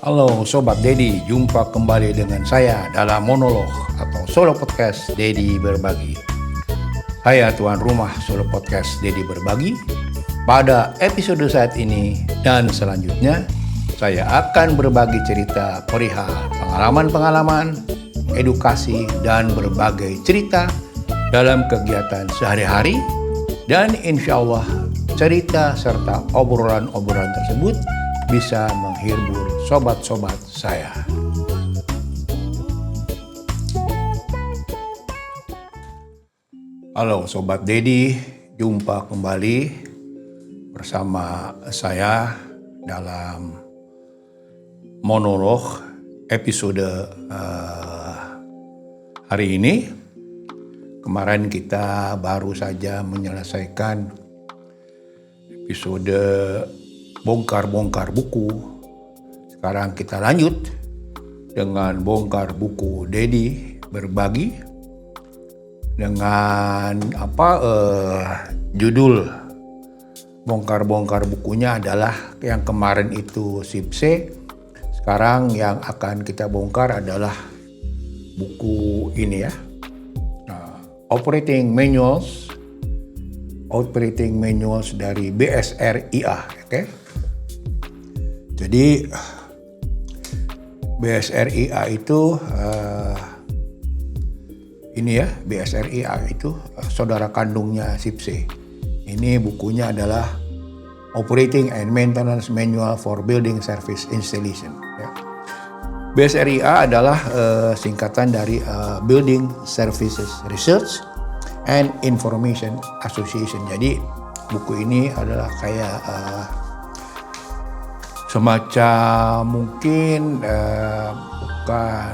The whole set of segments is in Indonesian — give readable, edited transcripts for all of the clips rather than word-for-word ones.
Halo Sobat Dedi, jumpa kembali dengan saya dalam monolog atau solo podcast Dedi Berbagi. Saya tuan rumah solo podcast Dedi Berbagi. Pada episode saat ini dan selanjutnya, saya akan berbagi cerita perihal pengalaman-pengalaman, edukasi, dan berbagai cerita dalam kegiatan sehari-hari. Dan insya Allah cerita serta obrolan-obrolan tersebut bisa menghibur sobat-sobat saya. Halo Sobat Dedi, jumpa kembali bersama saya dalam monolog episode hari ini. Kemarin kita baru saja menyelesaikan episode bongkar-bongkar buku. Sekarang kita lanjut dengan bongkar buku Dedi Berbagi dengan judul bongkar-bongkar bukunya adalah yang kemarin itu sip C. Sekarang yang akan kita bongkar adalah buku ini ya. Operating manuals dari BSRIA, oke? Jadi BSRIA itu BSRIA itu saudara kandungnya SIPC. Ini bukunya adalah Operating and Maintenance Manual for Building Service Installation. Ya. BSRIA adalah singkatan dari Building Services Research and Information Association. Jadi buku ini adalah kayak semacam mungkin bukan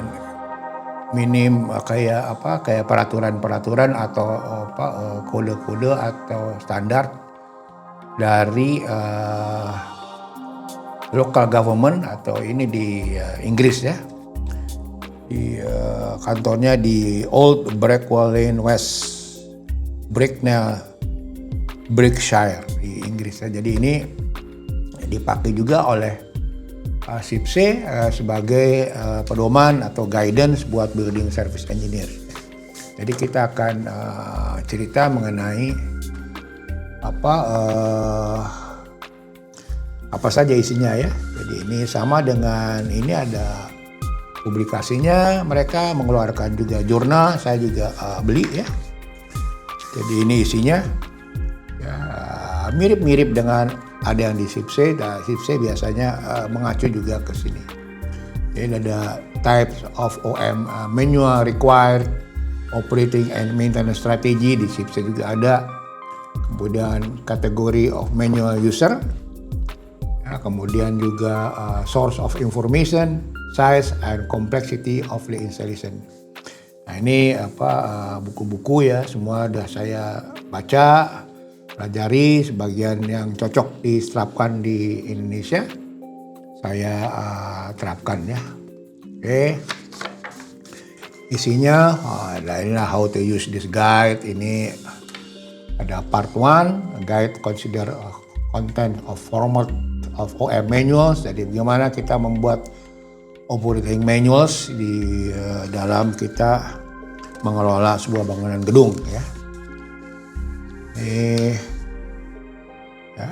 minim kayak peraturan-peraturan atau kode-kode atau standar dari local government atau ini di Inggris ya, di kantornya di Old Brackwell Lane, West Bracknell, Berkshire di Inggris ya. Jadi ini dipakai juga oleh SIPC sebagai pedoman atau guidance buat building service engineer. Jadi kita akan cerita mengenai apa saja isinya ya. Jadi ini sama dengan ini ada publikasinya, mereka mengeluarkan juga jurnal, saya juga beli ya. Jadi ini isinya ya, mirip-mirip dengan ada yang di SIPC. Nah, SIPC biasanya mengacu juga ke sini. Jadi ada types of OM manual required, operating and maintenance strategy, di SIPC juga ada. Kemudian kategori of manual user. Ya, kemudian juga source of information, size and complexity of the installation. Nah ini buku-buku ya, semua sudah saya baca, pelajari, sebagian yang cocok diterapkan di Indonesia saya terapkan ya. Oke. Isinya inilah how to use this guide. Ini ada part 1, guide consider content of format of OM manuals. Jadi bagaimana kita membuat operating manuals di dalam kita mengelola sebuah bangunan gedung ya. Ya.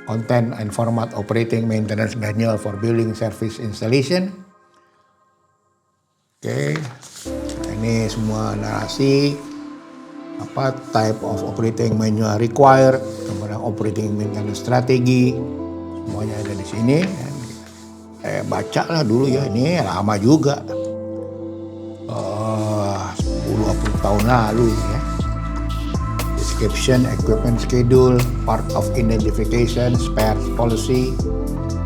Content and format operating maintenance manual for building service installation. Oke. Ini semua narasi, type of operating manual required, kemudian operating maintenance strategy, semuanya ada di sini. Saya baca lah dulu ya, ini lama juga, 10-20 tahun lalu ya. Description, equipment schedule, part of identification, spare policy,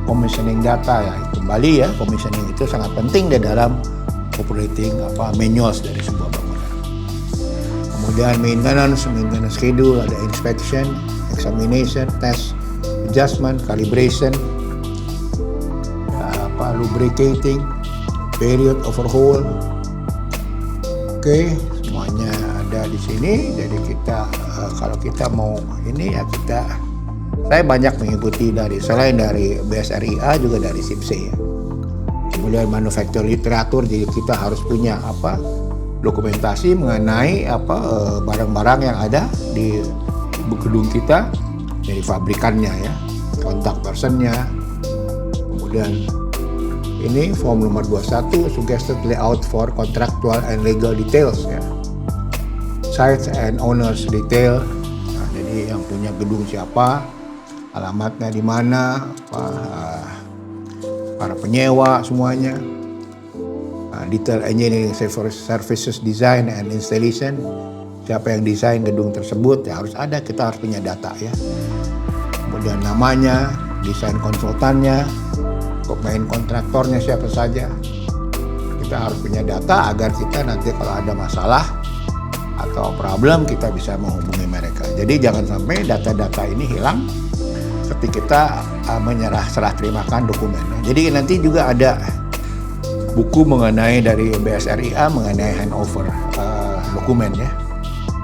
commissioning data ya. Kembali ya, commissioning itu sangat penting di dalam operating manuals dari sebuah bangunan. Kemudian maintenance schedule, ada inspection, examination, test, adjustment, calibration, lubricating, period overhaul. Oke, semuanya ada di sini. Jadi kita kalau kita mau ini ya kita saya banyak mengikuti selain dari BSRIA juga dari SIPSE ya. Kemudian manufaktur literatur, jadi kita harus punya dokumentasi mengenai barang-barang yang ada di gedung kita dari pabrikannya ya, kontak personnya. Kemudian ini form nomor 21, suggested layout for contractual and legal details ya. Sites and owners detail. Nah, jadi yang punya gedung siapa, alamatnya di mana, para penyewa semuanya. Detail engineering services design and installation, siapa yang desain gedung tersebut ya harus ada, kita harus punya data ya. Kemudian namanya, desain konsultannya, main kontraktornya siapa saja, kita harus punya data agar kita nanti kalau ada masalah atau problem kita bisa menghubungi mereka. Jadi jangan sampai data-data ini hilang ketika kita serah terimakan dokumennya. Jadi nanti juga ada buku mengenai dari BSRIA mengenai handover dokumen ya.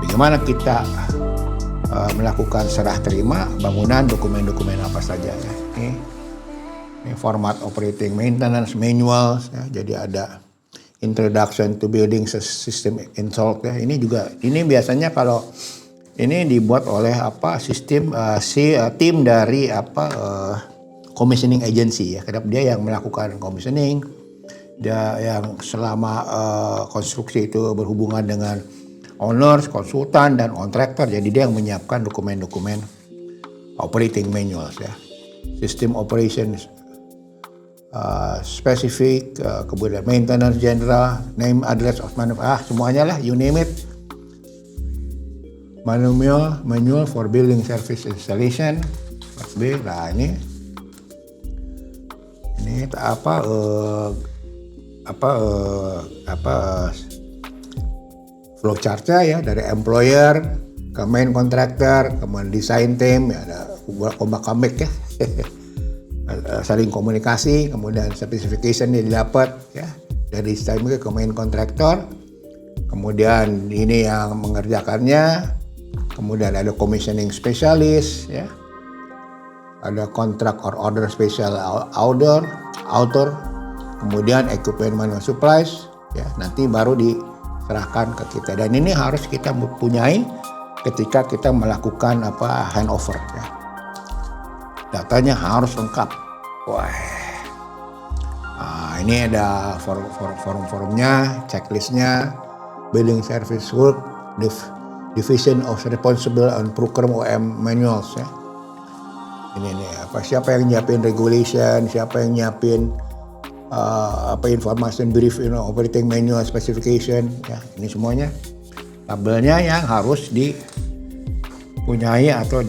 Bagaimana kita melakukan serah terima bangunan, dokumen-dokumen apa saja ya. Ini format operating maintenance manual ya. Jadi ada introduction to building system installed ya. Ini biasanya kalau ini dibuat oleh tim dari commissioning agency ya. Karena dia yang melakukan commissioning, dia yang selama konstruksi itu berhubungan dengan owners, konsultan, dan kontraktor. Jadi dia yang menyiapkan dokumen-dokumen operating manuals ya. System operations specific, kemudian maintenance general, name, address of semuanya lah, you name it. Manual for building service installation. Nah ini flowchartnya ya, dari employer ke main contractor, kemudian design team ya, ada comeback ya. Saling komunikasi, kemudian specification yang didapat ya dari design ke main contractor, kemudian ini yang mengerjakannya, kemudian ada commissioning specialist ya, ada contract or order special author, kemudian equipment manual supplies ya, nanti baru diserahkan ke kita. Dan ini harus kita punyai ketika kita melakukan handover ya. Datanya harus lengkap. Wah. Nah, ini ada forum-forumnya, checklistnya, building service work, division of responsible and procurement OM manuals ya. Ini siapa yang nyiapin regulation, siapa yang nyiapin information brief, operating manual specification ya. Ini semuanya tabelnya yang harus dipunyai atau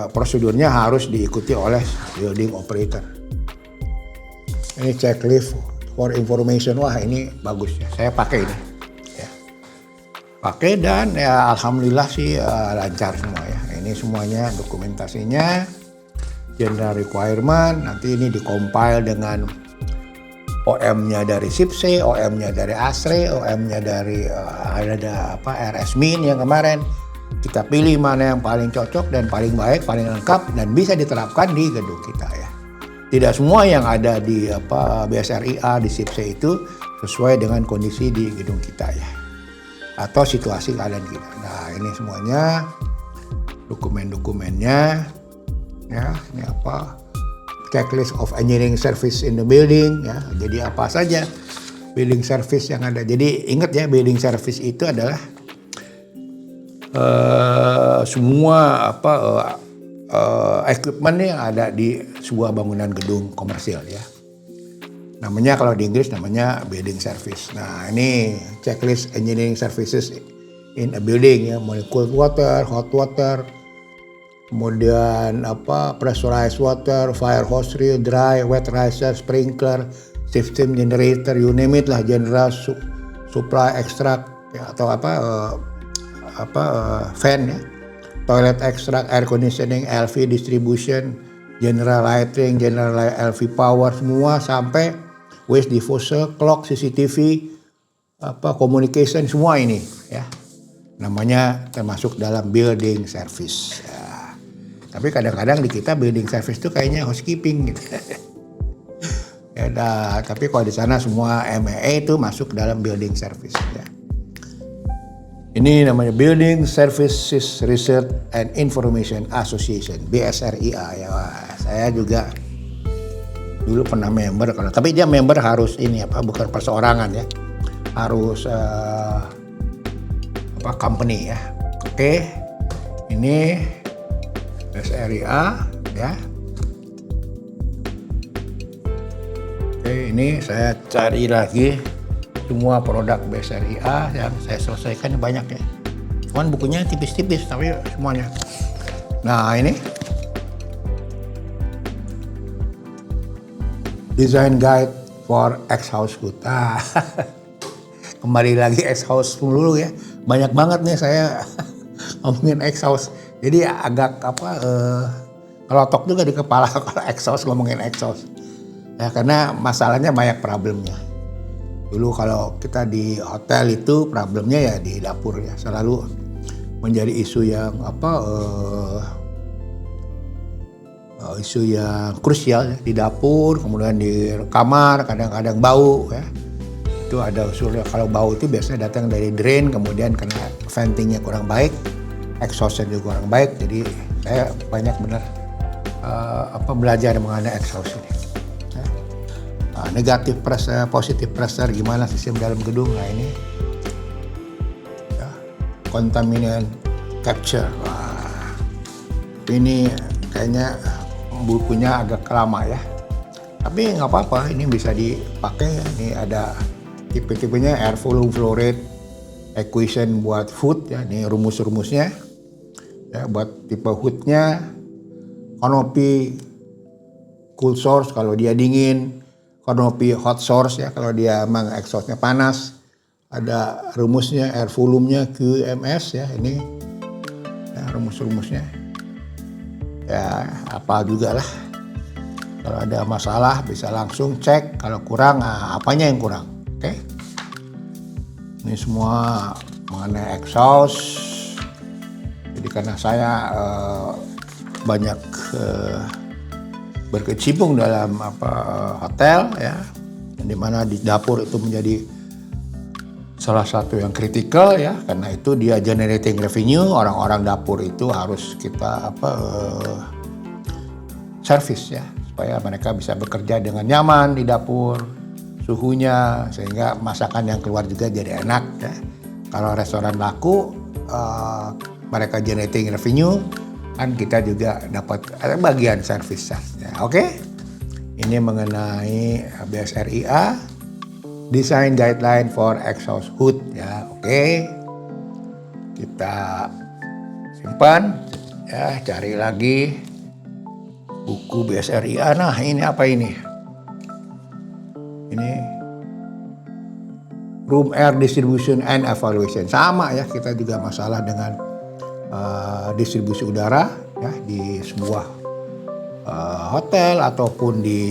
prosedurnya harus diikuti oleh building operator. Ini checklist for information, wah ini bagus ya, saya pakai ini ya. Pakai dan ya alhamdulillah sih lancar semua ya. Ini semuanya dokumentasinya, general requirement, nanti ini dikompil dengan OM-nya dari SIPSE, OM-nya dari ASRE, OM-nya dari RS-Min yang kemarin. Kita pilih mana yang paling cocok dan paling baik, paling lengkap, dan bisa diterapkan di gedung kita ya. Tidak semua yang ada di BSRIA, di SIPSE itu sesuai dengan kondisi di gedung kita ya, atau situasi keadaan kita. Nah ini semuanya dokumen-dokumennya ya. Ini checklist of engineering service in the building ya. Jadi apa saja building service yang ada. Jadi ingat ya, building service itu adalah semua equipment yang ada di sebuah bangunan gedung komersil ya. Namanya kalau di Inggris namanya building service. Nah ini checklist engineering services in a building ya, mulai cold water, hot water, kemudian pressurized water, fire hose reel, dry, wet riser, sprinkler, system generator, you name it lah, general supply extract ya, atau fan ya, toilet extract, air conditioning, LV distribution, general lighting, general LV power, semua sampai waste disposal, clock, CCTV, communication, semua ini ya. Namanya termasuk dalam building service ya. Tapi kadang-kadang di kita building service itu kayaknya housekeeping gitu. Ya, tapi kalau di sana semua MEE itu masuk ke dalam building service ya. Ini namanya Building Services Research and Information Association, BSRIA ya. Saya juga dulu pernah member, tapi dia member harus ini bukan perseorangan ya, harus company ya. Oke, ini BSRIA ya. Oke, ini saya cari lagi semua produk BSRIA yang saya selesaikan banyak ya. Cuman bukunya tipis-tipis tapi semuanya. Nah ini Design Guide for Ex-House Hood. Kembali lagi ex-house dulu ya. Banyak banget nih saya ngomongin ex-house. Jadi agak ngelotok juga di kepala kalau ex-house ngomongin ex-house. Ya karena masalahnya banyak problemnya. Dulu kalau kita di hotel itu problemnya ya di dapur ya, selalu menjadi isu yang isu yang krusial ya, di dapur, kemudian di kamar kadang-kadang bau ya. Itu ada usulnya, kalau bau itu biasanya datang dari drain, kemudian karena ventingnya kurang baik, exhaustnya juga kurang baik. Jadi saya banyak benar belajar mengenai exhaust ini. Negatif pressure, positif pressure, gimana sistem dalam gedung. Nah ini ya, contaminant capture. Wah, ini kayaknya bukunya agak lama ya, tapi nggak apa-apa, ini bisa dipakai. Ini ada tipe-tipenya, air volume flow rate equation buat food ya, ini rumus-rumusnya ya, buat tipe hoodnya, canopy cool source kalau dia dingin, canopy hot source ya kalau dia emang exhaustnya panas. Ada rumusnya, air volumenya QMS ya, ini ya, rumus-rumusnya ya, apa juga lah. Kalau ada masalah bisa langsung cek, kalau kurang apanya yang kurang. Oke, ini semua mengenai exhaust. Jadi karena saya banyak berkecimpung dalam hotel ya, di mana di dapur itu menjadi salah satu yang kritikal ya, karena itu dia generating revenue. Orang-orang dapur itu harus kita service ya, supaya mereka bisa bekerja dengan nyaman di dapur, suhunya, sehingga masakan yang keluar juga jadi enak ya. Kalau restoran laku, mereka generating revenue, kan kita juga dapat bagian service charge-nya. Oke? Ini mengenai BSRIA, Design Guideline for Exhaust Hood ya. Oke. Kita simpan ya, cari lagi buku BSRIA. Nah, ini apa ini? Ini Room Air Distribution and Evaluation. Sama ya, kita juga masalah dengan distribusi udara ya di sebuah hotel ataupun di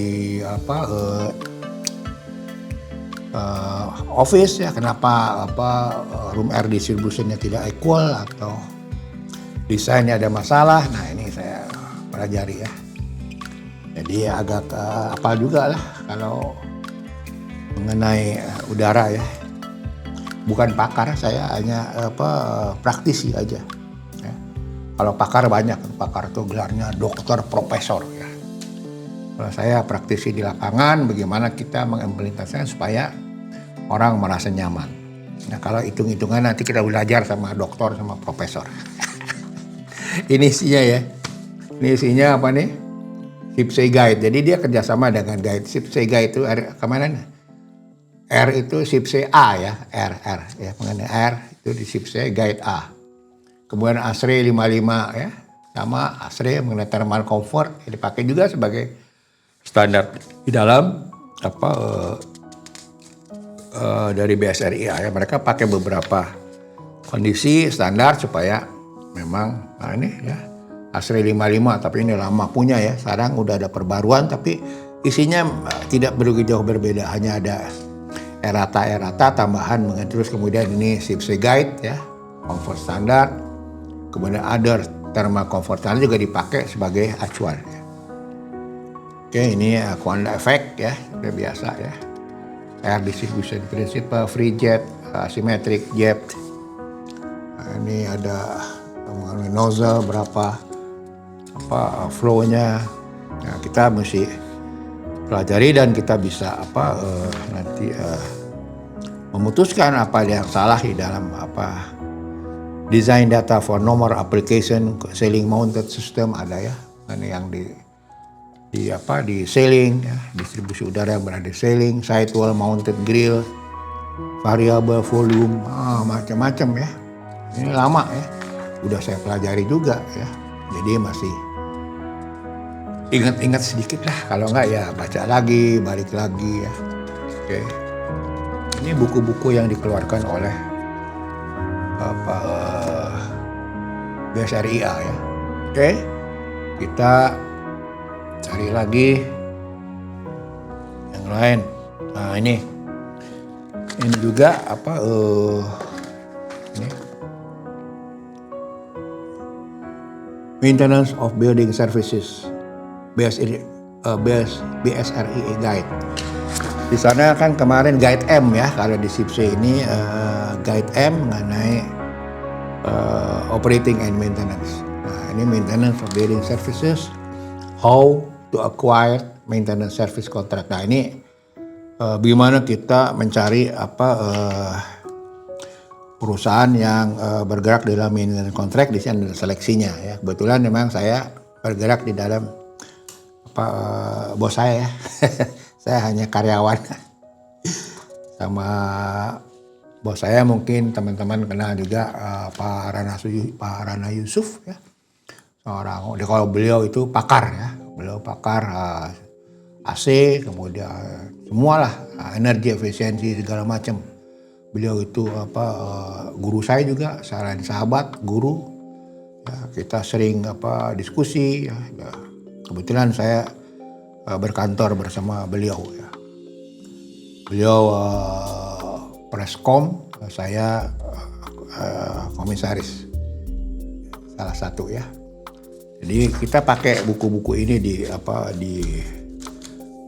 office ya. Kenapa room air distributionnya tidak equal atau desainnya ada masalah. Nah ini saya pelajari ya. Jadi agak apa juga lah kalau mengenai udara ya. Bukan pakar, saya hanya praktisi aja. Kalau pakar banyak, pakar itu gelarnya dokter, profesor ya. Kalau saya praktisi di lapangan, bagaimana kita mengimplementasikan supaya orang merasa nyaman. Nah kalau hitung-hitungan nanti kita belajar sama dokter, sama profesor. Ini isinya ya, ini isinya apa nih? SIPSE Guide, jadi dia kerjasama dengan guide. SIPSE Guide itu kemana nih? R itu SIPSE A ya, R ya, mengenai R itu di SIPSE Guide A. Kemudian ASRE 55 ya, sama ASRE mengenai thermal comfort ya, dipakai juga sebagai standar di dalam dari BSRIA ya. Mereka pakai beberapa kondisi standar supaya memang, nah ini ya ASRE 55, tapi ini lama punya ya. Sekarang udah ada perbaruan tapi isinya tidak begitu jauh berbeda, hanya ada errata tambahan mengenai. Terus kemudian ini SIPSE Guide ya, comfort standard. Kemudian other thermal converter juga dipakai sebagai acuan. Oke, ini quantum effect ya, udah biasa ya. Air distribution principle, free jet, asymmetric jet. Ini ada mengenai nozzle berapa flow-nya. Nah, kita mesti pelajari dan kita bisa nanti memutuskan apa yang salah di dalam design data for normal application ceiling mounted system ada ya. Ini yang di ceiling ya, distribusi udara yang berada di ceiling, sidewall mounted grill, variable volume, macam-macam ya. Ini lama ya, udah saya pelajari juga ya. Jadi masih ingat-ingat sedikit lah, kalau enggak ya baca lagi, balik lagi ya. Oke. Ini buku-buku yang dikeluarkan oleh BSRIA ya. Oke. Kita cari lagi yang lain. Nah, ini juga ini Maintenance of Building Services, BSRIA Guide. Di sana kan kemarin Guide M ya, kalau di SIPC ini Guide M mengenai Operating and Maintenance. Nah, ini Maintenance of Building Services, how to acquire maintenance service contract. Nah, ini bagaimana kita mencari perusahaan yang bergerak dalam maintenance contract. Di sini ada seleksinya ya. Kebetulan memang saya bergerak di dalam bos saya ya. Saya hanya karyawan. Sama bos saya mungkin teman-teman kenal juga Pak Rana Yusuf ya. Kalau beliau itu pakar ya. Beliau pakar AC, kemudian semualah energi efisiensi segala macam. Beliau itu guru saya juga, selain sahabat, guru. Ya, kita sering diskusi ya. Kebetulan saya berkantor bersama beliau ya. Beliau preskom, saya komisaris. Salah satu ya. Jadi kita pakai buku-buku ini di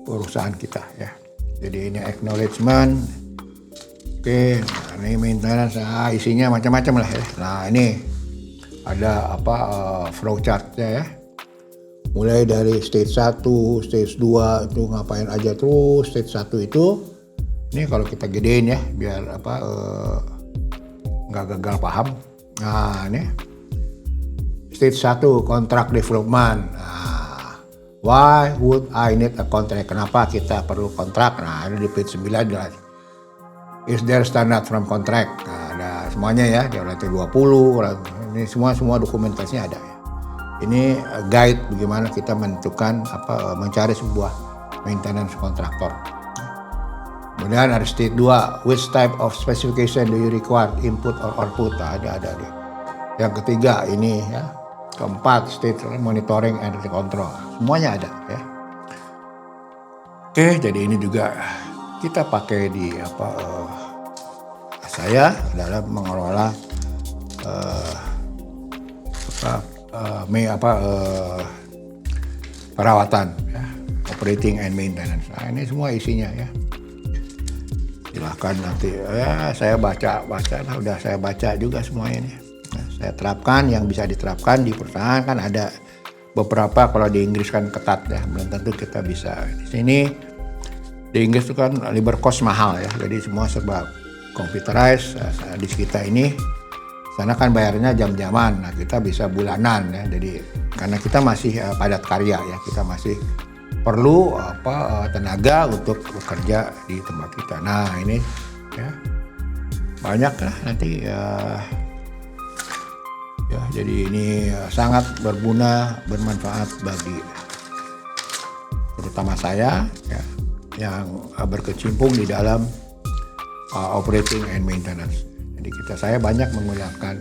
perusahaan kita ya. Jadi ini acknowledgement. Oke, nah ini maintenance, isinya macam-macam lah ya. Nah, ini ada flow chartnya ya. Mulai dari stage 1, stage 2 itu ngapain aja terus. Stage 1 itu ini kalau kita gedein ya biar nggak gagal paham. Nah, ini stage 1 contract development. Nah, why would I need a contract? Kenapa kita perlu kontrak? Nah, ini di page 9 jelas. Is there standard from contract? Nah, ada semuanya ya, di lantai 20, ini semua dokumentasinya ada ya. Ini guide bagaimana kita menentukan mencari sebuah maintenance kontraktor. Kemudian ada stage 2, which type of specification do you require, input or output? Nah, ada deh. Yang ketiga ini ya. Keempat, stage monitoring and control. Semuanya ada ya. Oke, jadi ini juga kita pakai di saya dalam mengelola perawatan ya, operating and maintenance. Nah, ini semua isinya ya. Silahkan nanti ya, saya baca lah, udah saya baca juga semuanya ini. Nah, saya terapkan yang bisa diterapkan di perusahaan. Kan ada beberapa, kalau di Inggris kan ketat ya, belum tentu kita bisa. Di sini di Inggris itu kan labor cost mahal ya, jadi semua serba computerized. Di kita ini sana kan bayarnya jam-jaman, nah kita bisa bulanan ya. Jadi karena kita masih padat karya ya, kita masih perlu tenaga untuk bekerja di tempat kita. Nah, ini ya banyak lah nanti ya, jadi ini sangat berguna, bermanfaat bagi terutama saya ya, yang berkecimpung di dalam operating and maintenance. Jadi saya banyak menggunakan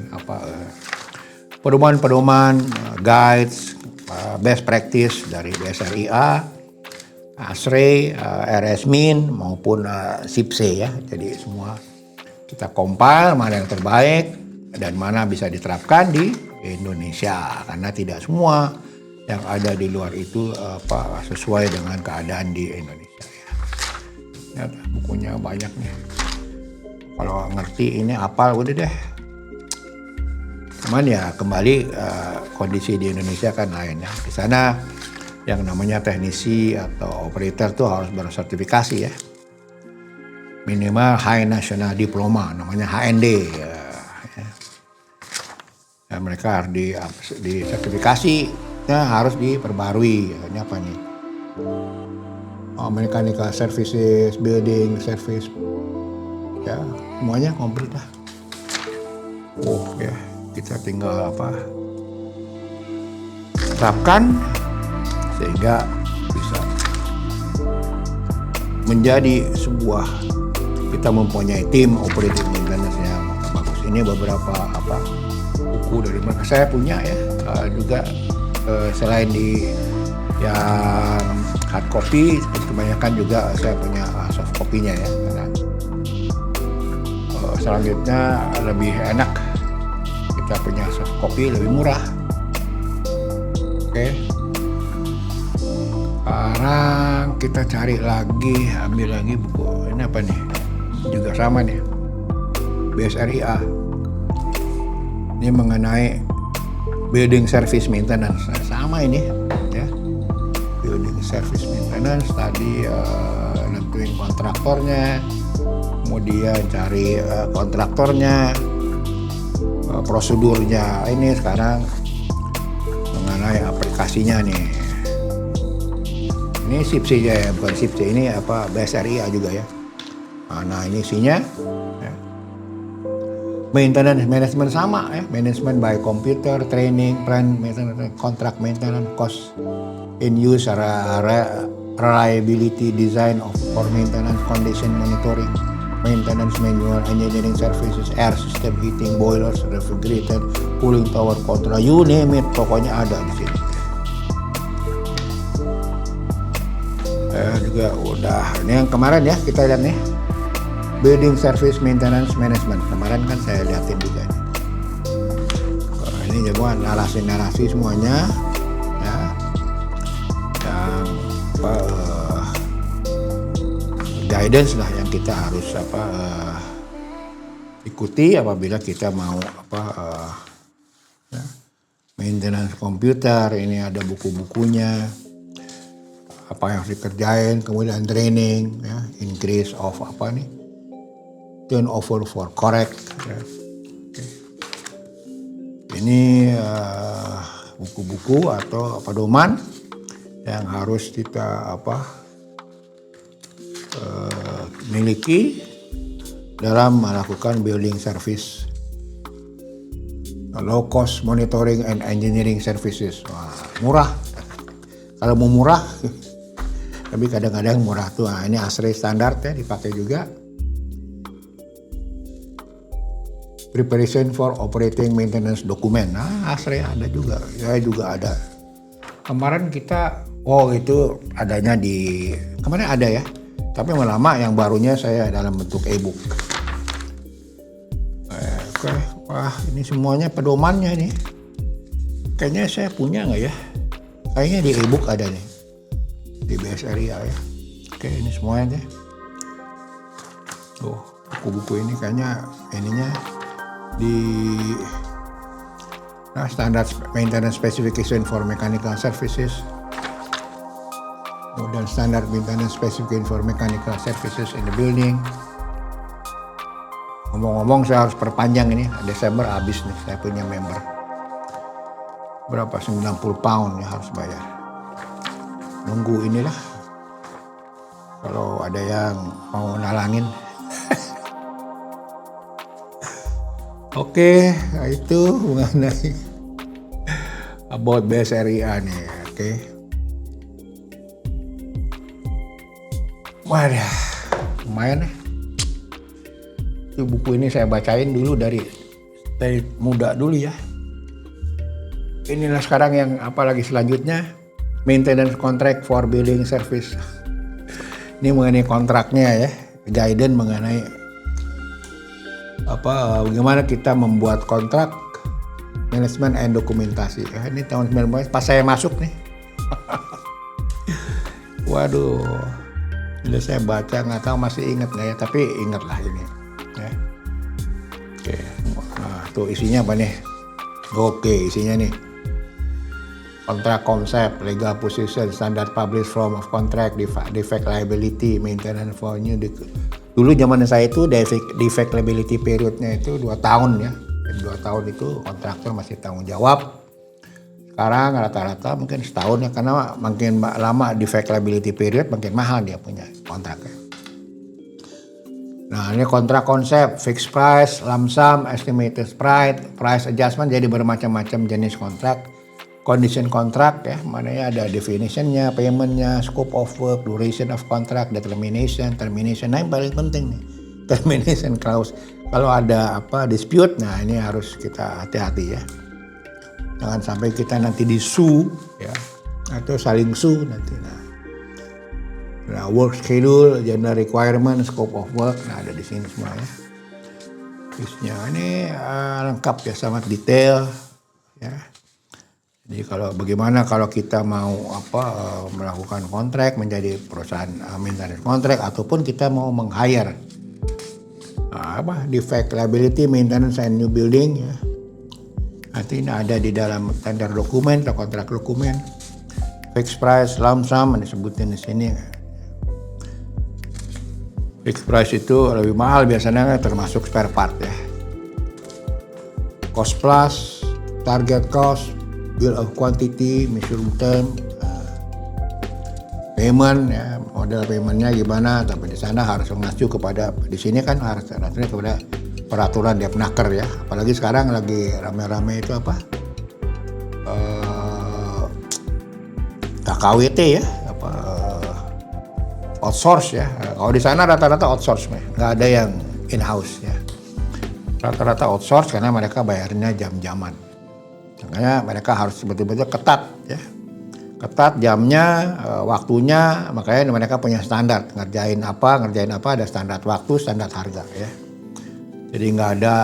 pedoman-pedoman, guides, best practice dari BSRIA, ASRE, RSMIN maupun SIPC ya. Jadi semua kita compile mana yang terbaik dan mana bisa diterapkan di Indonesia, karena tidak semua yang ada di luar itu sesuai dengan keadaan di Indonesia ya. Ternyata bukunya banyak nih. Kalau ngerti ini hafal udah deh. Cuman ya kembali kondisi di Indonesia kan lain ya. Di sana yang namanya teknisi atau operator tuh harus bersertifikasi ya. Minimal High National Diploma, namanya HND ya. Ya, mereka harus di sertifikasi, ya, harus diperbarui. Ini apa nih? Mechanical services, building service, ya semuanya komplit lah. Ya kita tinggal terapkan sehingga bisa menjadi sebuah, kita mempunyai tim operating maintenance yang bagus. Ini beberapa buku dari mereka saya punya ya, juga selain di yang hard copy, kebanyakan juga saya punya soft copy-nya ya, karena selanjutnya lebih enak kita punya soft copy, lebih murah. Oke. Sekarang kita cari lagi, ambil lagi buku ini apa nih, juga sama nih, BSRIA. Ini mengenai building service maintenance. Nah, sama ini ya, building service maintenance. Tadi nentuin kontraktornya, kemudian cari kontraktornya, prosedurnya. Ini sekarang mengenai aplikasinya nih. Ini SIPC ya, bukan SIPC, ini BSRIA juga ya. Nah ini isinya ya. Maintenance management sama ya, management by computer, training, plan, maintenance, contract maintenance, cost in use, reliability, design for maintenance, condition monitoring, maintenance manual, engineering services, air system, heating, boilers, refrigerator, cooling tower control, you name it, pokoknya ada di sini. Juga udah, ini yang kemarin ya kita lihat nih, building service maintenance management, kemarin kan saya liatin juga nih. Ini juga narasi semuanya ya, yang guidance lah yang kita harus ikuti apabila kita mau ya, maintenance komputer. Ini ada buku-bukunya, apa yang harus dikerjain, kemudian training ya, increase of turnover for correct ya. Okay. Ini buku-buku atau pedoman yang harus kita miliki dalam melakukan building service, low cost monitoring and engineering services. Wah, murah kalau mau murah. Tapi kadang-kadang murah tuh. Nah, ini ASRE standar ya, dipakai juga. Preparation for operating maintenance document. Nah, ASRE ada juga. Saya juga ada. Kemarin kita, itu adanya kemarin ada ya. Tapi lama yang barunya saya dalam bentuk e-book. Oke. Wah, ini semuanya pedomannya nih. Kayaknya saya punya nggak ya? Kayaknya di e-book ada nih. Di BSRIA ya. Oke, ini semuanya deh. Buku-buku ini kayaknya ininya di standard maintenance specification for mechanical services. Kemudian standard maintenance specification for mechanical services in the building. Ngomong-ngomong saya harus perpanjang ini, Desember habis nih, saya punya member. Berapa? 90 pound ya harus bayar. Nunggu inilah kalau ada yang mau nalangin. Oke, itu mengenai about BSRIA nih. Oke. Wadah, lumayan ya. Itu buku ini saya bacain dulu dari muda dulu ya. Inilah sekarang yang apalagi selanjutnya. Maintenance contract for building service. Ini mengenai kontraknya ya, guidance mengenai bagaimana kita membuat kontrak Management and dokumentasi. Ini tahun 19 pas saya masuk nih. Waduh, ini saya baca nggak tahu masih ingat nggak ya, tapi ingat lah ini. Ya. Oke, nah tuh isinya apa nih? Oke, isinya nih. Kontrak konsep, legal position, standard published form of contract, defect liability, maintenance for new. Dulu zaman saya itu defect liability periodnya itu 2 tahun ya. 2 tahun itu kontraktor masih tanggung jawab. Sekarang rata-rata mungkin setahun ya, karena makin lama defect liability period makin mahal dia punya kontraknya. Nah ini kontrak konsep, fixed price, lump sum, estimated price adjustment, jadi bermacam-macam jenis kontrak. Condition kontrak ya, mananya ada definitionnya, paymentnya, scope of work, duration of contract, termination. Nah yang paling penting nih, termination clause. Kalau ada dispute, nah ini harus kita hati-hati ya. Jangan sampai kita nanti disue ya, atau saling sue nanti. Nah work schedule, general requirement, scope of work, nah ada di sini semua ya. Listnya ini lengkap ya, sangat detail ya. Jadi bagaimana kalau kita mau melakukan kontrak menjadi perusahaan maintenance kontrak, ataupun kita mau meng-hire defect liability, maintenance and new building ya. Nanti ini ada di dalam tender dokumen atau kontrak dokumen. Fixed price, lump sum disebutin di sini. Fixed price itu lebih mahal biasanya, termasuk spare part ya. Cost plus, target cost, bill of quantity, measuring term, payment ya, model paymentnya gimana, tapi di sana harus mengacu kepada, di sini kan harus kepada peraturan Depnaker ya, apalagi sekarang lagi rame-rame itu KKWT ya, outsource ya. Kalau di sana rata-rata outsource, nggak ada yang in-house ya. Rata-rata outsource karena mereka bayarnya jam-jaman. Makanya mereka harus betul-betul ketat ya. Ketat jamnya, waktunya, makanya mereka punya standar. Ngerjain apa ada standar waktu, standar harga ya. Jadi nggak ada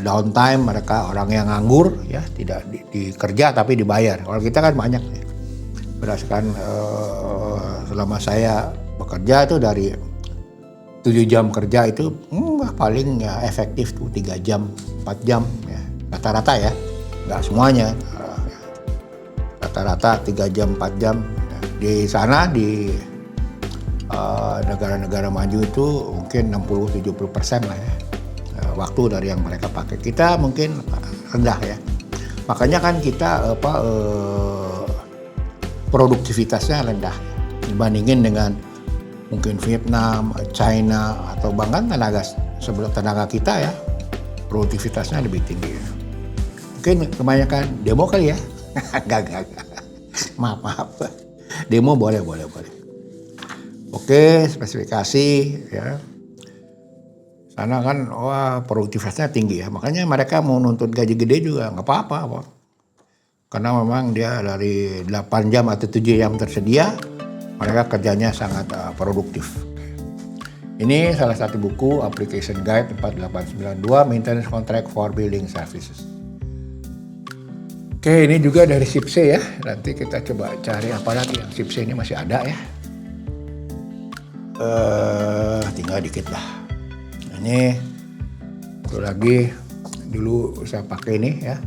downtime, mereka orang yang nganggur ya, tidak dikerja tapi dibayar. Kalau kita kan banyak ya. Berdasarkan selama saya bekerja itu dari 7 jam kerja itu paling ya efektif tuh 3 jam, 4 jam ya. Rata-rata ya. Nggak semuanya, rata-rata 3 jam, 4 jam. Di sana, di negara-negara maju itu mungkin 60-70% lah ya, waktu dari yang mereka pakai. Kita mungkin rendah ya. Makanya kan kita produktivitasnya rendah dibandingin dengan mungkin Vietnam, China, atau bahkan tenaga kita ya, produktivitasnya lebih tinggi ya. Mungkin kebanyakan demo kali ya. Gak. Maaf. Demo boleh. Oke, spesifikasi ya. Sana kan produktivitasnya tinggi ya. Makanya mereka mau nuntut gaji gede juga nggak apa-apa. Karena memang dia dari 8 jam atau 7 jam tersedia, mereka kerjanya sangat produktif. Ini salah satu buku Application Guide 4892 Maintenance Contract for Building Services. Oke, ini juga dari SIPSE ya. Nanti kita coba cari apa lagi yang SIPSE ini masih ada ya. Tinggal dikit lah. Ini itu lagi dulu saya pakai ini ya.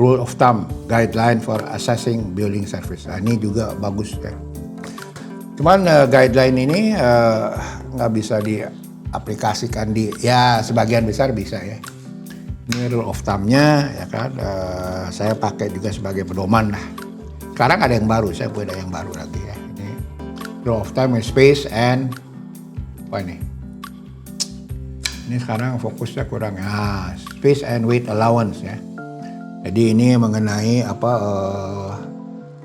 Rule of Thumb Guideline for Assessing Building Service. Nah, ini juga bagus ya. Cuman guideline ini nggak bisa diaplikasikan ya sebagian besar bisa ya. Ini rule of thumb-nya ya kan, saya pakai juga sebagai pedoman lah. Sekarang ada yang baru, saya punya yang baru lagi ya. Ini rule of thumb space and ini sekarang fokusnya kurang ya, space and weight allowance ya. Jadi ini mengenai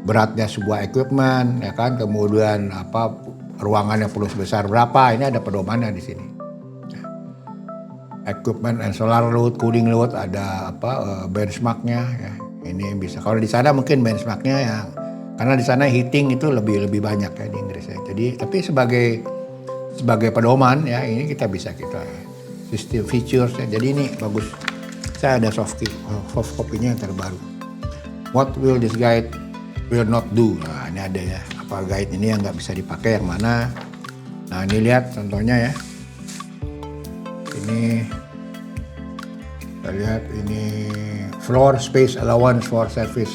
beratnya sebuah equipment ya kan, kemudian ruangannya perlu sebesar berapa, ini ada pedomannya di sini. Equipment and solar load, cooling load, ada benchmarknya ya. Ini bisa. Kalau di sana mungkin benchmarknya yang karena di sana heating itu lebih banyak ya di Inggris ya. Jadi tapi sebagai pedoman ya, ini kita sistem features ya. Jadi ini bagus. Saya ada soft copy-nya yang terbaru. What will this guide will not do? Nah, ini ada ya. Apa guide ini yang nggak bisa dipakai, yang mana? Nah, ini lihat contohnya ya. Ini kita lihat ini floor space allowance for service,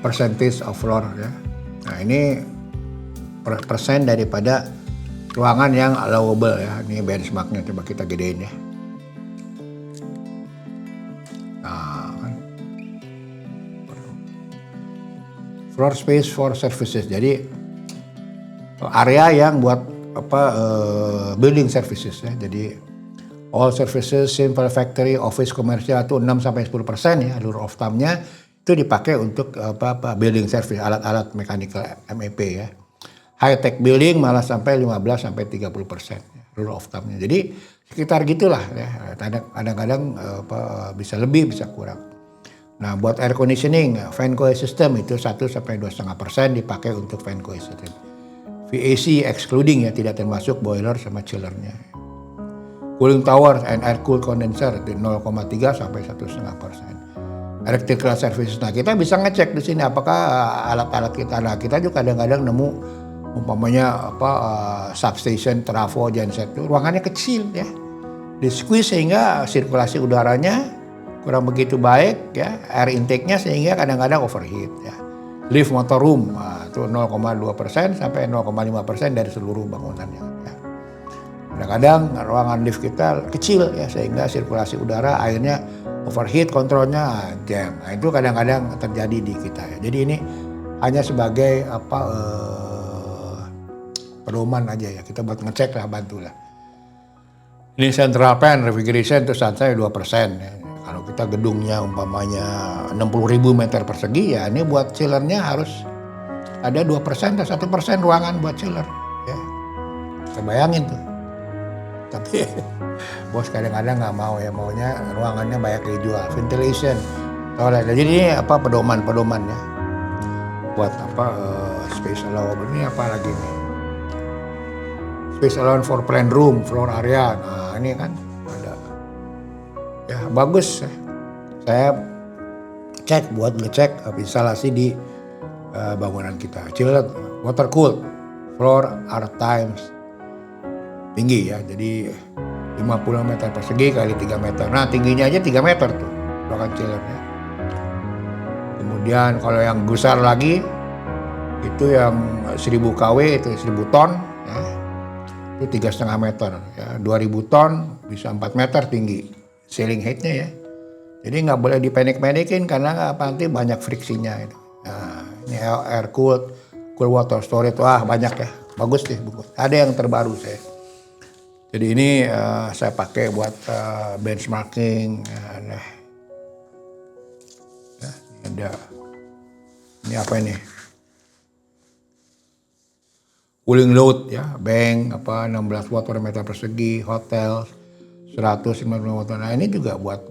percentage of floor ya. Nah, ini persen daripada ruangan yang allowable ya. Ini benchmarknya, coba kita gedein ya. Nah, kan. Floor space for services. Jadi area yang buat building services ya. Jadi all services, simple factory, office, komersial itu 6-10% ya. Rule of thumb-nya itu dipakai untuk building service, alat-alat mechanical MEP ya. High tech building malah sampai 15-30% rule of thumb-nya. Jadi sekitar gitulah ya. Kadang-kadang bisa lebih, bisa kurang. Nah, buat air conditioning, fan coil system itu 1-2,5% dipakai untuk fan coil system. VAC excluding ya, tidak termasuk boiler sama chillernya. Cooling tower and air cool condenser itu 0,3-1,5%. Electrical services. Nah, kita bisa ngecek di sini apakah alat-alat kita. Nah, kita juga kadang-kadang nemu umpamanya substation, trafo, genset itu ruangannya kecil ya. Di squeeze sehingga sirkulasi udaranya kurang begitu baik ya, air intake-nya sehingga kadang-kadang overheat ya. Lift motor room itu 0,2% sampai 0,5% dari seluruh bangunannya ya. Kadang-kadang ruangan lift kita kecil ya sehingga sirkulasi udara, airnya overheat, kontrolnya jam. Nah, itu kadang-kadang terjadi di kita ya. Jadi ini hanya sebagai pedoman aja ya, kita buat ngecek lah, bantulah. Ini central fan refrigeration itu santai 2% ya. Kalau kita gedungnya umpamanya 60.000 meter persegi ya, ini buat chillernya harus ada 2% atau 1% ruangan buat chiller ya. Kita bayangin tuh. Tapi bos kadang-kadang nggak mau ya, maunya ruangannya banyak dijual. Ventilation, toilet. Jadi ini pedoman ya. Buat space allowable ini apa lagi nih? Space allowance for plant room, floor area. Nah, ini kan ada. Ya, bagus ya. Saya ngecek instalasi di bangunan kita. Chilled, water cooled, floor are times tinggi ya. Jadi 50 meter persegi kali 3 meter. Nah, tingginya aja 3 meter tuh ruangan chillernya. Kemudian kalau yang besar lagi itu yang 1000 kW itu 1000 ton ya. Itu 3,5 meter ya. 2000 ton bisa 4 meter tinggi ceiling height-nya ya. Jadi nggak boleh dipendek-pendekin karena nanti banyak friksinya itu. Nah, ini air cool water storage, wah banyak ya. Bagus deh buku. Ada yang terbaru saya. Jadi ini saya pakai buat benchmarking. Nah, ya, ini ada. Ini apa ini? Cooling load ya, bank 16 watt per meter persegi, hotel 150 watt. Nah, ini juga buat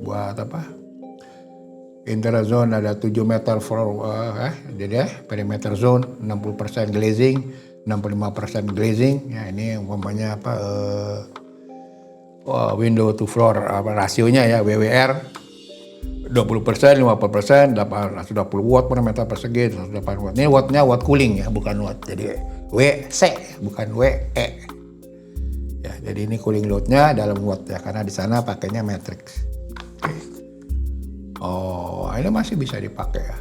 interzone ada 7 meter jadi perimeter zone 60% glazing, 65% glazing. Ya, ini umpamanya window to floor rasionya ya, WWR 20%, 50%, 120 watt per meter persegi, 180 watt. Ini wattnya watt cooling ya, bukan watt. Jadi WC bukan WE. Ya, jadi ini cooling load-nya dalam watt ya, karena di sana pakainya matrix. Oke. Oh, ini masih bisa dipakai ya.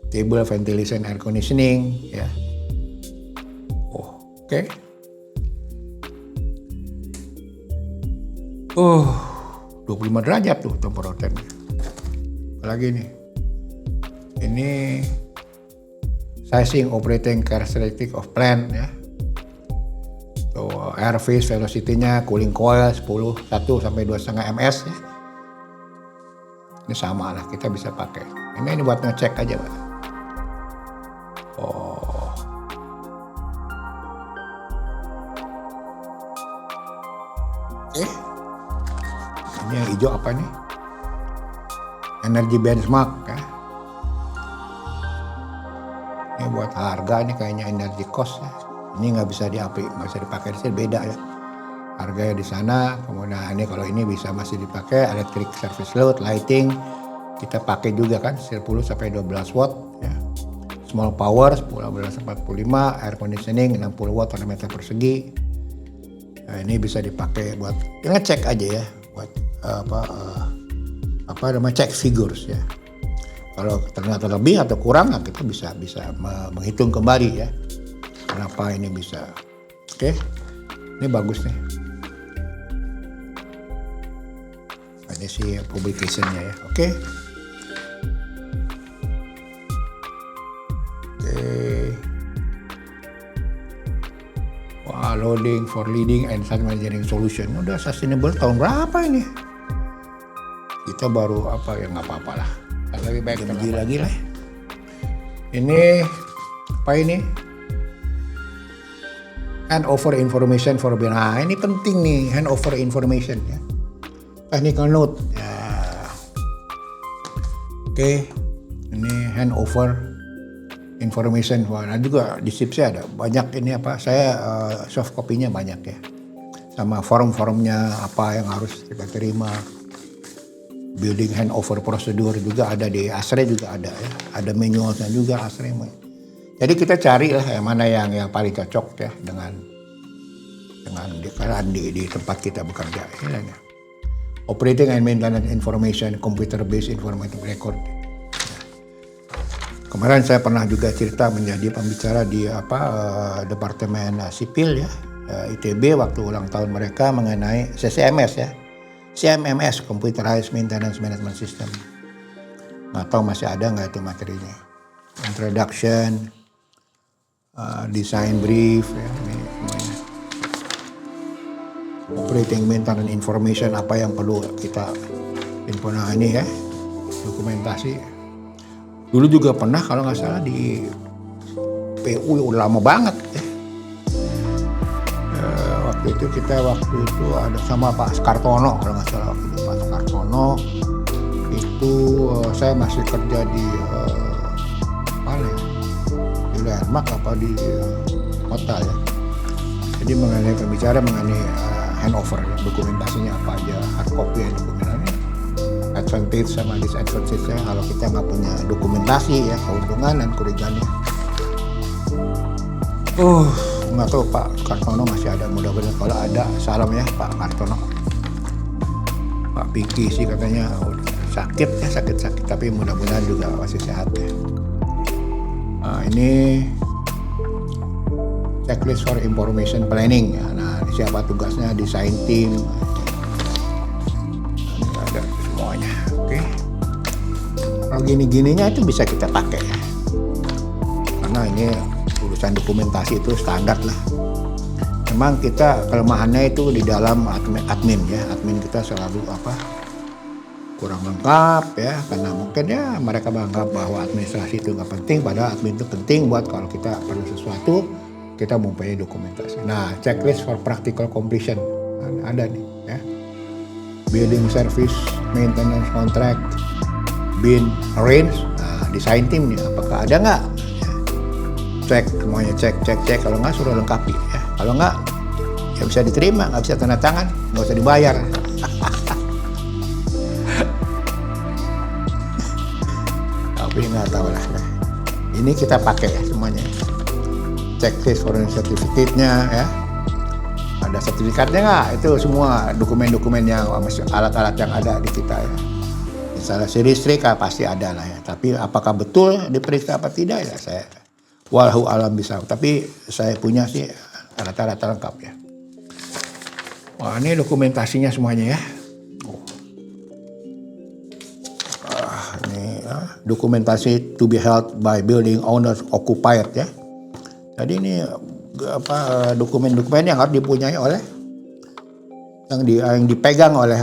Table ventilation air conditioning ya. Oh, oke. 25 derajat tuh temperaturnya. Apalagi nih. Ini sizing operating characteristic of plant ya. So, air phase velocity-nya, cooling coil 1 sampai 2,5 ms ya. Ini sama lah, kita bisa pakai. Ini buat ngecek aja, Pak. Oh. Oke. Ini yang hijau apa nih? Energy benchmark ya. Ini buat harga, ini kayaknya energy cost ya. Ini nggak bisa dipakai di sini, beda ya. harganya di sana. Kemudian ini kalau ini bisa masih dipakai electric service load, lighting kita pakai juga kan 10 sampai 12 watt ya. Small power 1145, air conditioning 60 watt per meter persegi. Nah, ini bisa dipakai buat ngecek aja ya, buat cek figures ya. Kalau ternyata lebih atau kurang, nah kita bisa menghitung kembali ya. Kenapa ini bisa? Oke, ini bagus nih. Ini sih publicationnya ya. Oke. Wah, loading for leading and site managing solution. Udah sustainable tahun berapa ini? Kita baru ya nggak apa-apa lah. Lebih baik lagi lah. Ini apa ini? Hand over information for nah ini penting nih, hand over information ya. Technical note ya. Oke, ini hand over information. Wah, nah juga di SIP-nya ada banyak ini saya soft copy-nya banyak ya. Sama form-formnya apa yang harus kita terima. Building handover procedure juga ada di ASRE juga ada ya. Ada manualnya juga ASRE. Jadi kita cari lah yang mana yang paling cocok ya dengan di tempat kita bekerja ya. Operating and maintenance information, computer based information record. Kemarin saya pernah juga cerita menjadi pembicara di Departemen Sipil ya, ITB waktu ulang tahun mereka mengenai CCMS ya. CMMS, Computerized Maintenance Management System. Nggak tahu masih ada nggak itu materinya. Introduction, design brief, ya, ini semuanya. Operating maintenance information, apa yang perlu kita ini ya, dokumentasi. Dulu juga pernah kalau nggak salah di PU udah lama banget ya. Waktu itu ada sama Pak Skartono kalau nggak salah waktu itu Pak Skartono itu saya masih kerja di di Landmark apa di hotel ya. Jadi pembicara mengenai handover ya, dokumentasinya apa aja, hard copy ya dokumennya, advantage sama disadvantage-nya kalau kita nggak punya dokumentasi ya, keuntungan dan kerugiannya. Nggak tahu Pak Kartono masih ada, mudah-mudahan kalau ada salam ya Pak Kartono. Pak Piki sih katanya sakit tapi mudah-mudahan juga masih sehat ya. Nah, ini checklist for information planning ya. Nah, siapa tugasnya, design team. Ini ada semuanya. Oke. Kalau gini-gininya itu bisa kita pakai ya. Karena ini urusan dokumentasi itu standar lah. Memang kita kelemahannya itu di dalam admin ya. Admin kita selalu kurang lengkap ya, karena mungkin ya mereka menganggap bahwa administrasi itu nggak penting, padahal admin itu penting buat kalau kita perlu sesuatu kita mempunyai dokumentasi. Nah, checklist for practical completion ada nih ya. Building service, maintenance contract, bin arrange. Nah, design team nih apakah ada nggak? Cek semuanya, cek kalau nggak suruh lengkapi ya, kalau nggak ya bisa diterima, nggak bisa tanda tangan, nggak usah dibayar. Tapi nggak tahu lah, ini kita pakai ya semuanya, checklist for certificate-nya ya, ada sertifikatnya nggak, itu semua dokumen-dokumen yang alat-alat yang ada di kita ya. Instalasi listrik pasti ada lah ya, tapi apakah betul diperiksa apa tidak ya saya wallahu alam bisa, tapi saya punya sih rata-rata lengkap ya. Wah, ini dokumentasinya semuanya ya. Ini dokumentasi to be held by building owners occupied ya. Jadi ini dokumen-dokumen yang harus dipunyai oleh yang dipegang oleh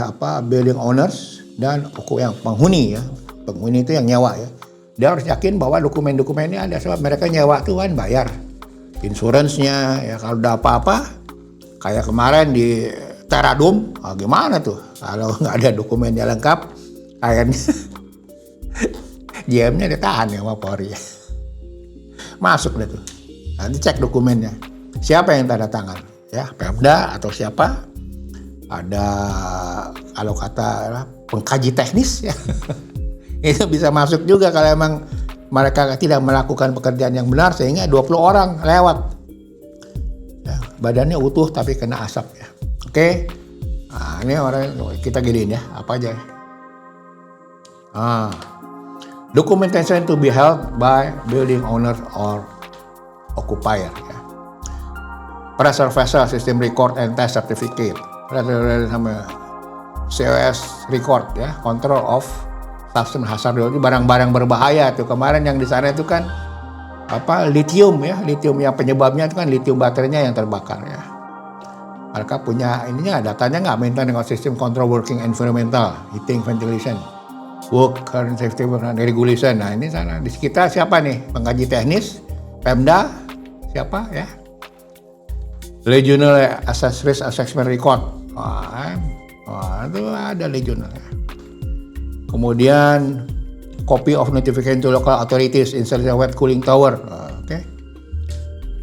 building owners dan yang penghuni ya. Penghuni itu yang nyewa ya. Dia harus yakin bahwa dokumen-dokumen ini ada, sebab mereka nyewa tuh kan bayar insuransinya ya. Kalau udah apa-apa kayak kemarin di Teradum, gimana tuh kalau nggak ada dokumennya lengkap, akhirnya GM-nya ditahan ya sama Polri ya. Masuk deh tuh, nanti cek dokumennya siapa yang tanda tangan ya, Pemda atau siapa, ada kalau kata pengkaji teknis ya. Itu bisa masuk juga kalau emang mereka tidak melakukan pekerjaan yang benar sehingga 20 orang lewat. Ya, badannya utuh tapi kena asap ya. Oke. Nah, ini orang kita gedein ya, apa aja ya. Documentation to be held by building owner or occupier ya. Pressure vessel system record and test certificate. Sama COS record ya, control of substance hazard itu barang-barang berbahaya tuh. Kemarin yang di sana itu kan lithium ya, lithium yang penyebabnya itu kan lithium baterainya yang terbakar ya. Mereka punya ininya datanya nggak, maintain dengan sistem control working environmental, heating, ventilation, work current safety and regulation. Nah ini sana di sekitar siapa nih pengkaji teknis, Pemda siapa ya, regional risk assessment record. Itu ada regional. Kemudian copy of notification to local authorities installation wet cooling tower. Oke.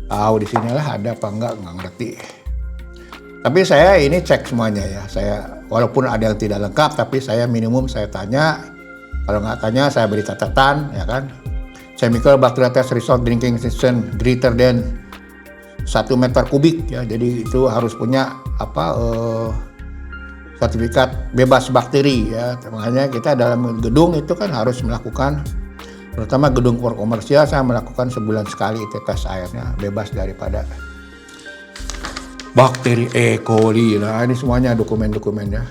Tahu di sinilah ada apa enggak ngerti. Tapi saya ini cek semuanya ya. Saya walaupun ada yang tidak lengkap, tapi saya minimum saya tanya. Kalau nggak tanya saya beri catatan, ya kan. Chemical bacteria test result drinking system greater than 1 meter kubik ya. Jadi itu harus punya sertifikat bebas bakteri ya. Makanya kita dalam gedung itu kan harus melakukan, terutama gedung komersial saya melakukan sebulan sekali itu tes airnya bebas daripada bakteri E. coli. Nah ini semuanya dokumen-dokumennya.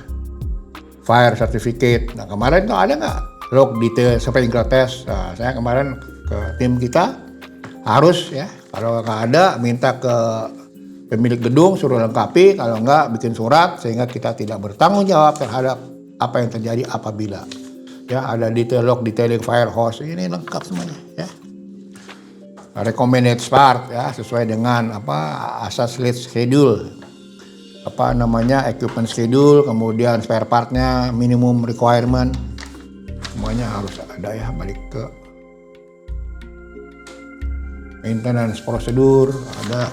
Fire certificate. Nah kemarin tuh ada nggak log detail sprinkler test. Nah, saya kemarin ke tim kita harus ya. Kalau nggak ada minta ke pemilik gedung suruh lengkapi. Kalau nggak bikin surat sehingga kita tidak bertanggung jawab terhadap apa yang terjadi apabila ya ada detail log detailing fire hose. Ini lengkap semuanya ya. Recommended part ya sesuai dengan asas list schedule, equipment schedule, kemudian spare partnya, minimum requirement, semuanya harus ada ya. Balik ke maintenance prosedur ada.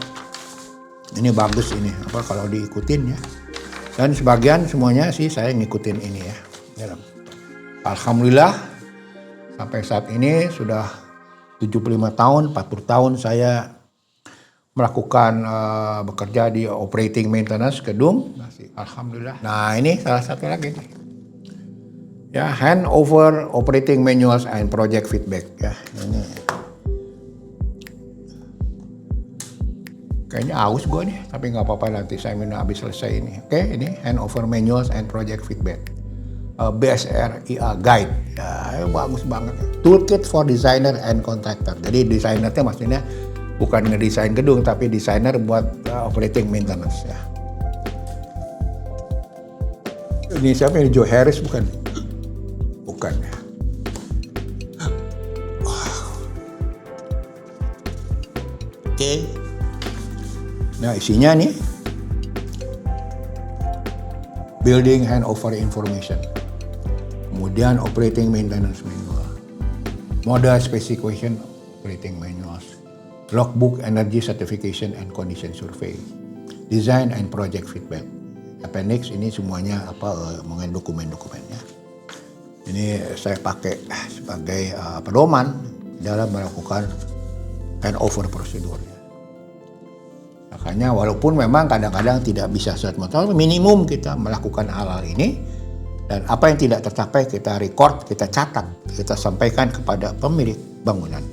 Ini bagus ini kalau diikutin ya. Dan sebagian semuanya sih saya ngikutin ini ya. Alhamdulillah sampai saat ini sudah 75 tahun, 40 tahun saya melakukan bekerja di operating maintenance gedung. Alhamdulillah. Nah ini salah satu lagi nih. Ya, hand over operating manuals and project feedback ya. Ini. Kayaknya aus gue nih, tapi nggak apa-apa nanti saya minum habis selesai ini. Oke, ini hand over manuals and project feedback. BSRIA Guide, ya bagus banget. Toolkit for designer and contractor. Jadi desainernya maksudnya bukan ngedesain gedung, tapi desainer buat operating maintenance ya. Ini siapa ini, Joe Harris bukan? Bukan ya. Oke. Nah isinya nih building handover information. Kemudian operating maintenance manual, model specification operating manuals, logbook energy certification and condition survey, design and project feedback. Appendix ini semuanya mengenai dokumen-dokumennya. Ini saya pakai sebagai pedoman dalam melakukan handover prosedur. Makanya walaupun memang kadang-kadang tidak bisa serta-merta, minimum kita melakukan hal-hal ini. Dan apa yang tidak tercapai kita record, kita catat, kita sampaikan kepada pemilik bangunan.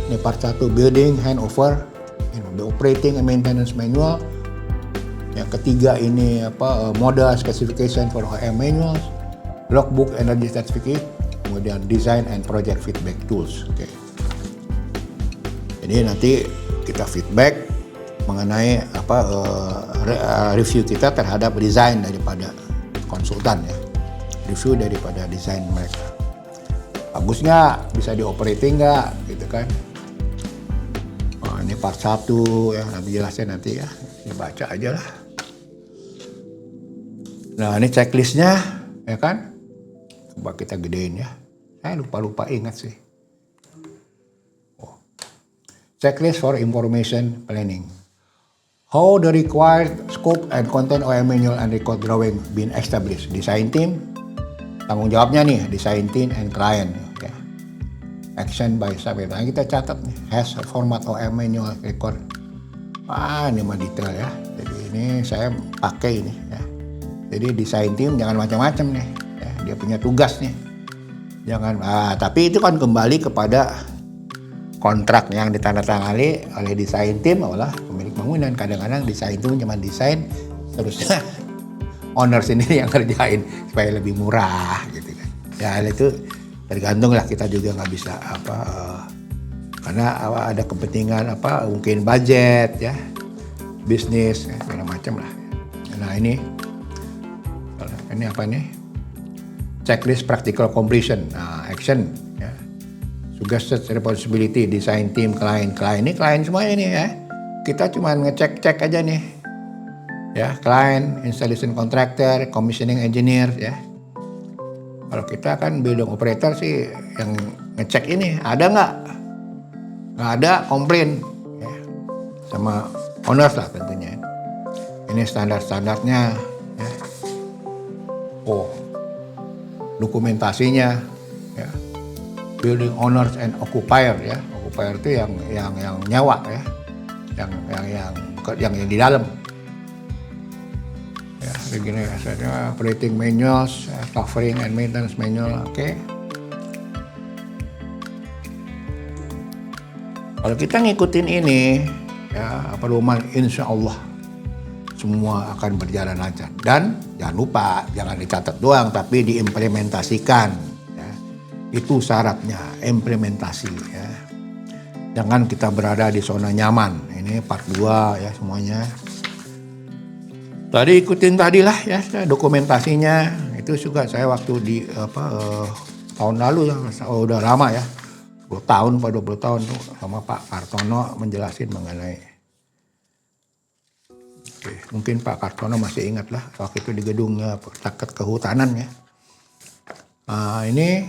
Ini part 1, building handover, the operating and maintenance manual. Yang ketiga ini model specification for OEM manuals, logbook energy certificate, kemudian design and project feedback tools. Oke. Jadi nanti kita feedback mengenai review kita terhadap desain daripada konsultan ya, review daripada desain mereka. Bagus nggak? Bisa di-operating nggak? Gitu kan. Ini part 1 ya, nanti jelasnya nanti ya. Dibaca aja lah. Nah ini checklistnya ya kan. Coba kita gedein ya. Saya lupa ingat sih. Checklist for information planning. How the required scope and content OEM manual and record drawing been established. Design team, tanggung jawabnya nih, design team and client. Okay. Action by subject. Nah, kita catat nih, has format OEM manual record. Ini mah detail ya. Jadi ini saya pakai ini ya. Jadi design team jangan macam-macam nih. Ya, dia punya tugas nih. Jangan. Tapi itu kan kembali kepada kontrak yang ditandatangani oleh desain tim oleh pemilik bangunan. Kadang-kadang desain itu cuma desain, terusnya owner sendiri yang kerjain supaya lebih murah gitu kan. Ya itu tergantung lah, kita juga nggak bisa karena ada kepentingan mungkin budget ya, bisnis segala macam lah. Nah ini apa nih? Checklist practical completion. Nah, action ya. Suggested responsibility, design team, client ini klien semuanya nih ya. Kita cuma ngecek aja nih. Ya, client, installation contractor, commissioning engineer ya. Kalau kita kan building operator sih yang ngecek ini, ada nggak? Nggak ada, komplain ya. Sama owners lah tentunya. Ini standar-standarnya ya. Dokumentasinya ya. Building owners and occupier ya. Occupier itu yang nyawa ya. Yang di dalam. Ya, begini ya, operating manuals, covering and maintenance manual, oke. Kalau kita ngikutin ini, ya perumahan insya Allah semua akan berjalan lancar. Dan jangan lupa, jangan dicatat doang, tapi diimplementasikan. Ya. Itu syaratnya, implementasi. Ya. Jangan kita berada di zona nyaman. Ini part 2 ya semuanya. Tadi ikutin tadilah ya dokumentasinya. Itu juga saya waktu di tahun lalu ya, udah lama ya. 10 tahun, 20 tahun tuh sama Pak Kartono menjelasin mengenai. Oke, mungkin Pak Kartono masih ingat lah waktu itu di gedungnya Pusat Kehutanan ya. Nah, ini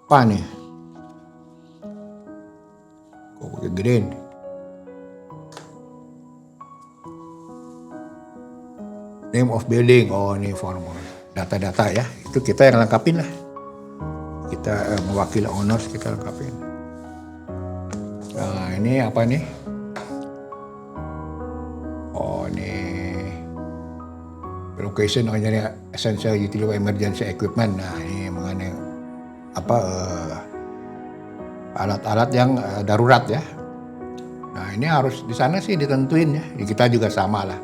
apa nih? Kok gedein? Name of building, ini formal data-data ya, itu kita yang lengkapin lah. Kita mewakili owners, kita lengkapin. Nah ini apa nih? Ini location essential utility emergency equipment. Nah ini mengenai alat-alat yang darurat ya. Nah ini harus di sana sih ditentuin ya. Kita juga sama lah.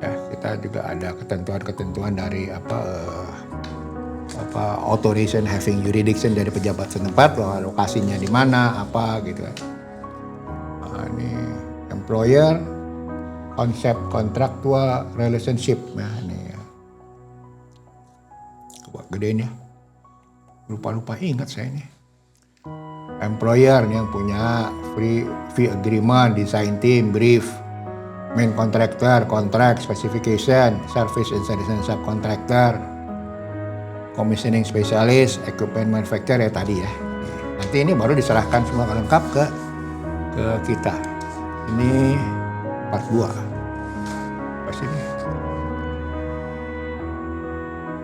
Ya, kita juga ada ketentuan-ketentuan dari authorization having jurisdiction dari pejabat setempat, lokasinya di mana, apa gitu kan. Nah, ini employer, konsep contractual relationship. Nah, ini ya. Coba gedein ya. Lupa ingat saya ini. Employer yang punya fee agreement, design team, brief, main contractor, contract, specification, service installation subcontractor, commissioning specialist, equipment manufacturer ya tadi ya. Nanti ini baru diserahkan semua lengkap ke kita. Ini part 2. Pas ini.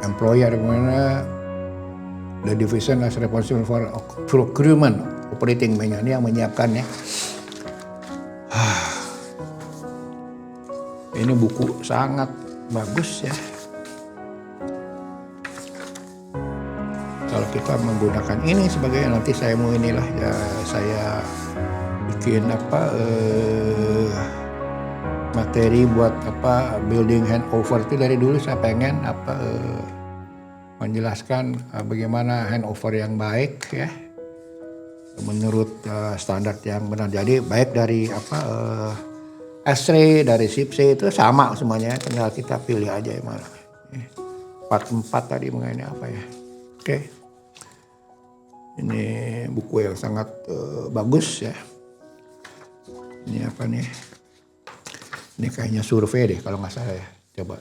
Employer mana? The division is responsible for procurement, operating manual ini yang menyiapkan ya. Ini buku sangat bagus ya. Kalau kita menggunakan ini sebagai nanti saya mau inilah ya, saya bikin materi buat building handover itu dari dulu saya pengen menjelaskan bagaimana handover yang baik ya menurut standar yang benar. Jadi baik dari S3 dari SIP-C itu sama semuanya, tinggal kita pilih aja yang mana. Part 4 tadi mengenai apa ya. Oke. Ini buku yang sangat bagus ya. Ini apa nih? Ini kayaknya survei deh kalau nggak salah ya. Coba.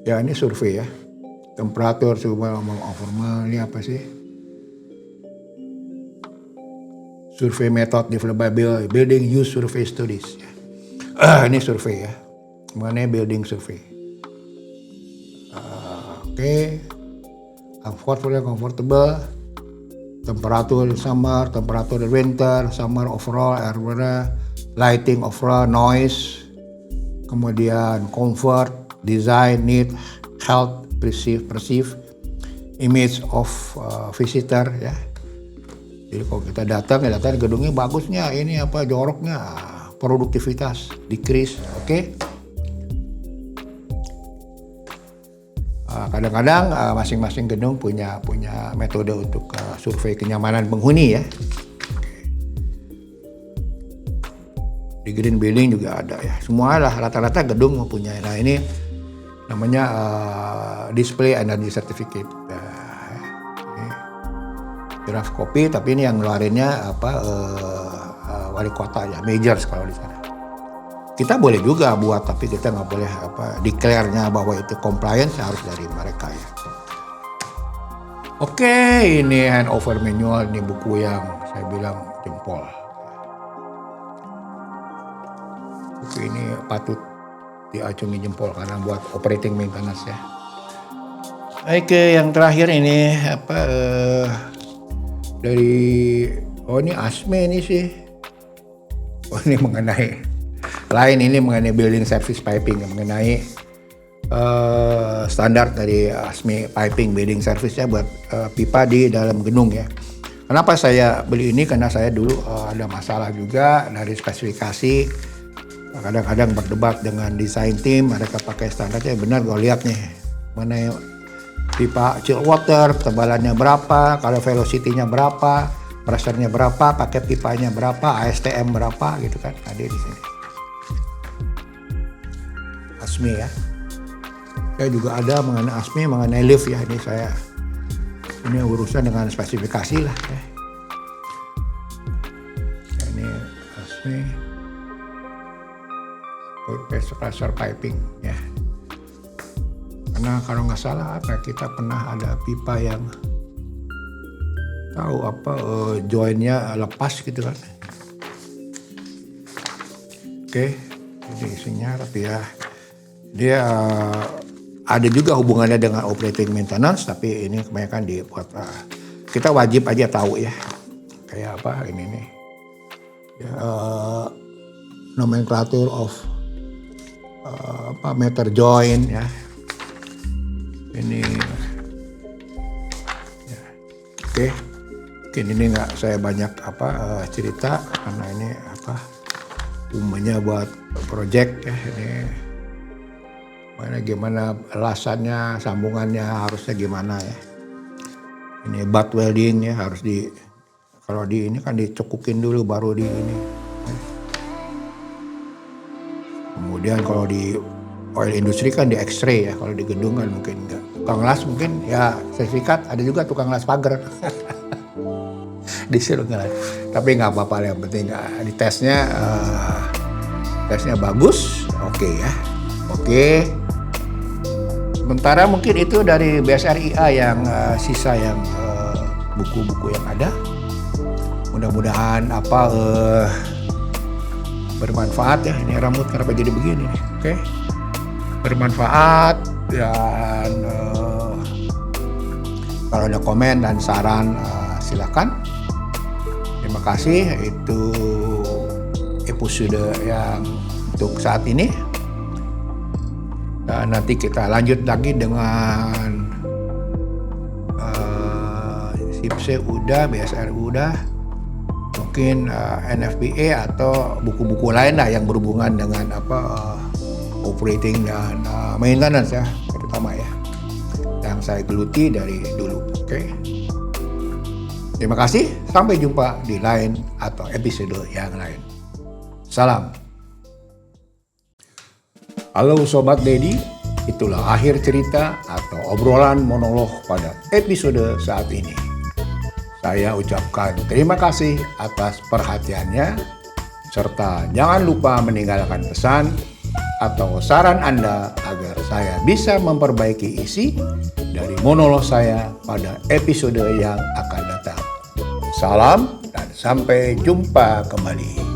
Ya ini survei ya. Temperatur, suhu, formal, ini apa sih? Survey method developed by building use survey studies. Ini survei ya, mengenai building survey. Oke. Comfortable, temperatur summer, temperatur winter, summer overall, air weather, lighting overall, noise, kemudian comfort, design, need, health, perceive, image of visitor ya. Jadi kalau kita datang gedungnya bagusnya, ini apa joroknya, produktivitas decrease, oke. Kadang-kadang masing-masing gedung punya metode untuk survei kenyamanan penghuni ya. Di green building juga ada ya. Semua lah rata-rata gedung mempunyai. Nah ini namanya display energy certificate. Ini draft copy, tapi ini yang ngeluarinnya wali kota ya, majors kalau di sana. Kita boleh juga buat, tapi kita nggak boleh declare-nya bahwa itu compliance, harus dari mereka ya. Oke, ini handover manual, ini buku yang saya bilang jempol. Buku ini patut diacungi jempol karena buat operating maintenance ya. Oke, yang terakhir ini ini ASME ini sih. Ini mengenai mengenai building service piping, mengenai standar dari ASME piping building service-nya buat pipa di dalam gedung ya. Kenapa saya beli ini? Karena saya dulu ada masalah juga dari spesifikasi. Kadang-kadang berdebat dengan desain tim, mereka pakai standarnya benar, gue lihat nih mengenai pipa chill water, ketebalannya berapa, kalau velocity-nya berapa, pressure-nya berapa, pakai pipanya berapa, ASTM berapa gitu kan, ada di sini. ASME ya. Saya juga ada mengenai ASME, mengenai lift ya. Ini urusan dengan spesifikasi lah ya. Ini ASME pressure piping ya. Karena kalau nggak salah kita pernah ada pipa yang tahu joinnya lepas gitu kan. Oke, jadi isinya tapi ya dia ada juga hubungannya dengan operating maintenance, tapi ini kebanyakan dibuat kita wajib aja tahu ya, kayak apa ini nih ya, nomenklatur of meter joint ya, ini ya. Oke, mungkin ini nggak saya banyak cerita karena ini umumnya buat project ya. Ini gimana elasannya, sambungannya harusnya gimana ya. Ini butt welding ya, harus kalau ini kan dicekokin dulu baru di ini. Kemudian kalau di oil industry kan di X-ray ya, kalau di gedung kan mungkin enggak. Tukang las mungkin ya sertifikat, ada juga tukang las pagar. Disuruh ngelas. Tapi nggak apa-apa, yang penting di tesnya bagus, oke ya. Oke. Sementara mungkin itu dari BSRIA yang sisa yang buku-buku yang ada. Mudah-mudahan bermanfaat ya. Ini rambut kenapa jadi begini nih? Oke. Bermanfaat dan kalau ada komen dan saran silakan. Terima kasih. Itu episode yang untuk saat ini. Nanti kita lanjut lagi dengan SIPSE udah, BSR udah, mungkin NFPA atau buku-buku lain lah yang berhubungan dengan operating dan maintenance ya, terutama ya, yang saya geluti dari dulu. Oke. Terima kasih, sampai jumpa di lain atau episode yang lain. Salam. Halo Sobat Dedi, itulah akhir cerita atau obrolan monolog pada episode saat ini. Saya ucapkan terima kasih atas perhatiannya, serta jangan lupa meninggalkan pesan atau saran Anda agar saya bisa memperbaiki isi dari monolog saya pada episode yang akan datang. Salam dan Sampai jumpa kembali.